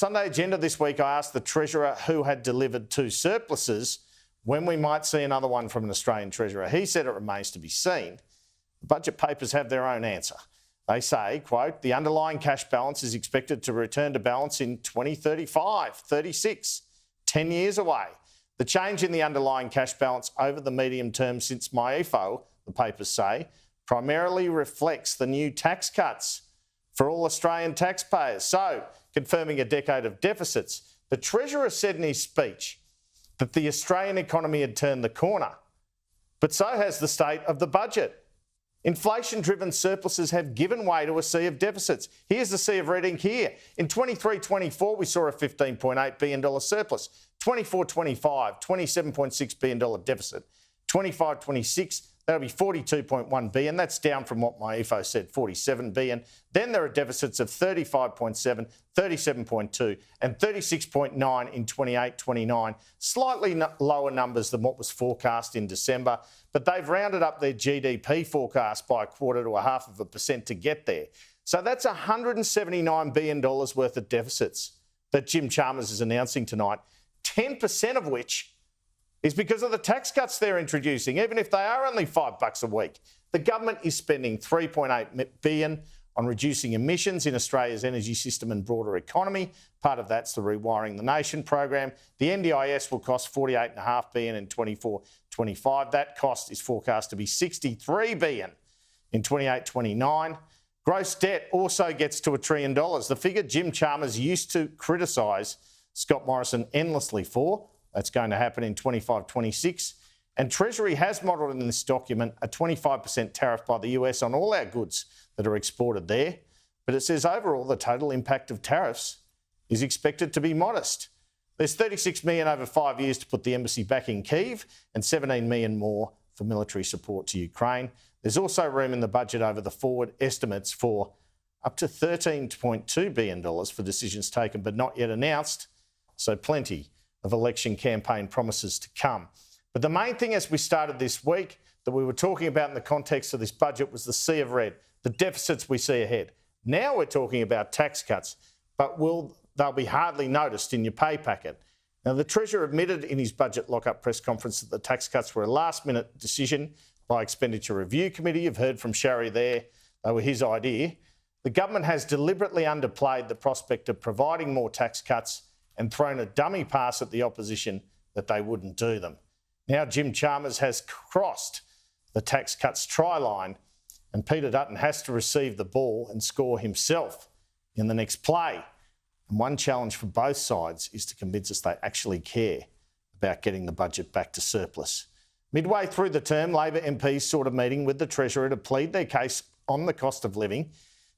Sunday agenda this week, I asked the Treasurer who had delivered 2 surpluses when we might see another one from an Australian Treasurer. He said it remains to be seen. The budget papers have their own answer. They say, quote, the underlying cash balance is expected to return to balance in 2035, 36, 10 years away. The change in the underlying cash balance over the medium term since MyEFO, the papers say, primarily reflects the new tax cuts for all Australian taxpayers. So, confirming a decade of deficits, the Treasurer said in his speech that the Australian economy had turned the corner, but so has the state of the budget. Inflation-driven surpluses have given way to a sea of deficits. Here's the sea of red ink here. In 23-24, we saw a $15.8 billion surplus. 24-25, $27.6 billion deficit. 25-26, that'll be $42.1 billion. That's down from what MyEFO said, $47 billion. Then there are deficits of $35.7, $37.2 and $36.9 in 28-29. Slightly lower numbers than what was forecast in December, but they've rounded up their GDP forecast by 1/4 to 0.5% to get there. So that's $179 billion worth of deficits that Jim Chalmers is announcing tonight, 10% of which is because of the tax cuts they're introducing, even if they are only $5 a week. The government is spending $3.8 billion on reducing emissions in Australia's energy system and broader economy. Part of that's the Rewiring the Nation program. The NDIS will cost $48.5 billion in 24-25. That cost is forecast to be $63 billion in 28-29. Gross debt also gets to $1 trillion, the figure Jim Chalmers used to criticise Scott Morrison endlessly for. That's going to happen in 25-26. And Treasury has modelled in this document a 25% tariff by the US on all our goods that are exported there. But it says overall the total impact of tariffs is expected to be modest. There's $36 million over 5 years to put the embassy back in Kyiv and $17 million more for military support to Ukraine. There's also room in the budget over the forward estimates for up to $13.2 billion for decisions taken but not yet announced. So plenty of election campaign promises to come. But the main thing as we started this week that we were talking about in the context of this budget was the sea of red, the deficits we see ahead. Now we're talking about tax cuts, but they'll be hardly noticed in your pay packet. Now, the Treasurer admitted in his budget lock-up press conference that the tax cuts were a last-minute decision by Expenditure Review Committee. You've heard from Sherry there. They were his idea. The government has deliberately underplayed the prospect of providing more tax cuts and thrown a dummy pass at the opposition that they wouldn't do them. Now Jim Chalmers has crossed the tax cuts try line and Peter Dutton has to receive the ball and score himself in the next play. And one challenge for both sides is to convince us they actually care about getting the budget back to surplus. Midway through the term, Labor MPs sought a meeting with the Treasurer to plead their case on the cost of living,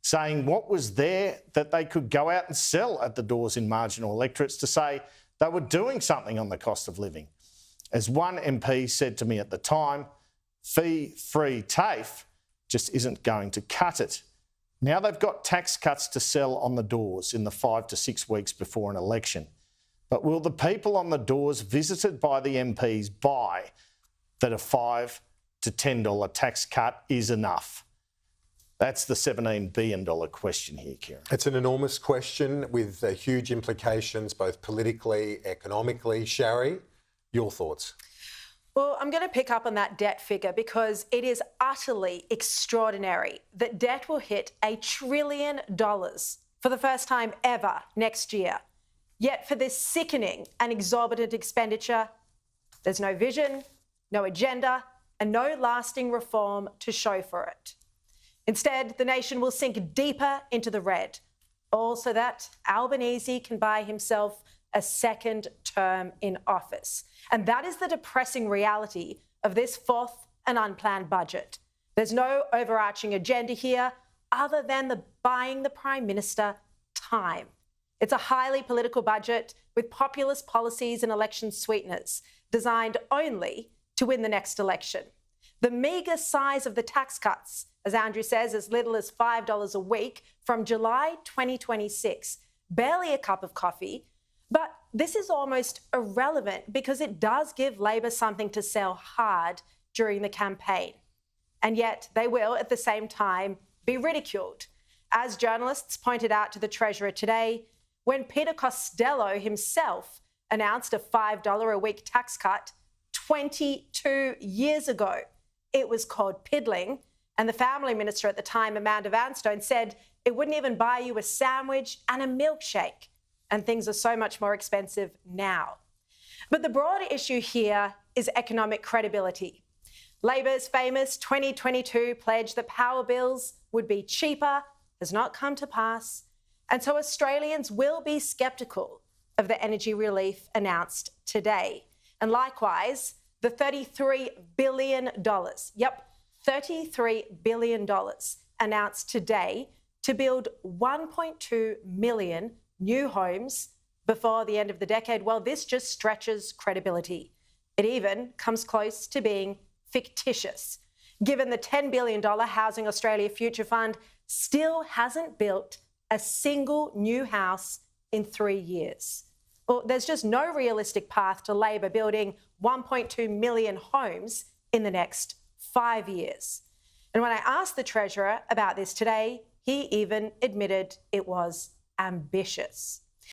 saying what was there that they could go out and sell at the doors in marginal electorates to say they were doing something on the cost of living. As one MP said to me at the time, fee-free TAFE just isn't going to cut it. Now they've got tax cuts to sell on the doors in the 5 to 6 weeks before an election. But will the people on the doors visited by the MPs buy that a $5 to $10 tax cut is enough? That's the $17 billion question here, Kieran. It's an enormous question with huge implications, both politically, economically. Sherry, your thoughts? Well, I'm going to pick up on that debt figure because it is utterly extraordinary that debt will hit $1 trillion for the first time ever next year. Yet for this sickening and exorbitant expenditure, there's no vision, no agenda, and no lasting reform to show for it. Instead, the nation will sink deeper into the red, all so that Albanese can buy himself a second term in office. And that is the depressing reality of this fourth and unplanned budget. There's no overarching agenda here other than buying the Prime Minister time. It's a highly political budget with populist policies and election sweeteners designed only to win the next election. The meagre size of the tax cuts, as Andrew says, as little as $5 a week from July 2026. Barely a cup of coffee. But this is almost irrelevant because it does give Labor something to sell hard during the campaign. And yet they will, at the same time, be ridiculed. As journalists pointed out to the Treasurer today, when Peter Costello himself announced a $5 a week tax cut 22 years ago. It was called piddling, and the family minister at the time, Amanda Vanstone, said it wouldn't even buy you a sandwich and a milkshake, and things are so much more expensive now. But the broader issue here is economic credibility. Labor's famous 2022 pledge that power bills would be cheaper has not come to pass, and so Australians will be sceptical of the energy relief announced today. And likewise, the $33 billion, $33 billion announced today to build 1.2 million new homes before the end of the decade, well, this just stretches credibility. It even comes close to being fictitious, given the $10 billion Housing Australia Future Fund still hasn't built a single new house in 3 years. Well, there's just no realistic path to Labor building 1.2 million homes in the next 5 years. And when I asked the Treasurer about this today, he even admitted it was ambitious.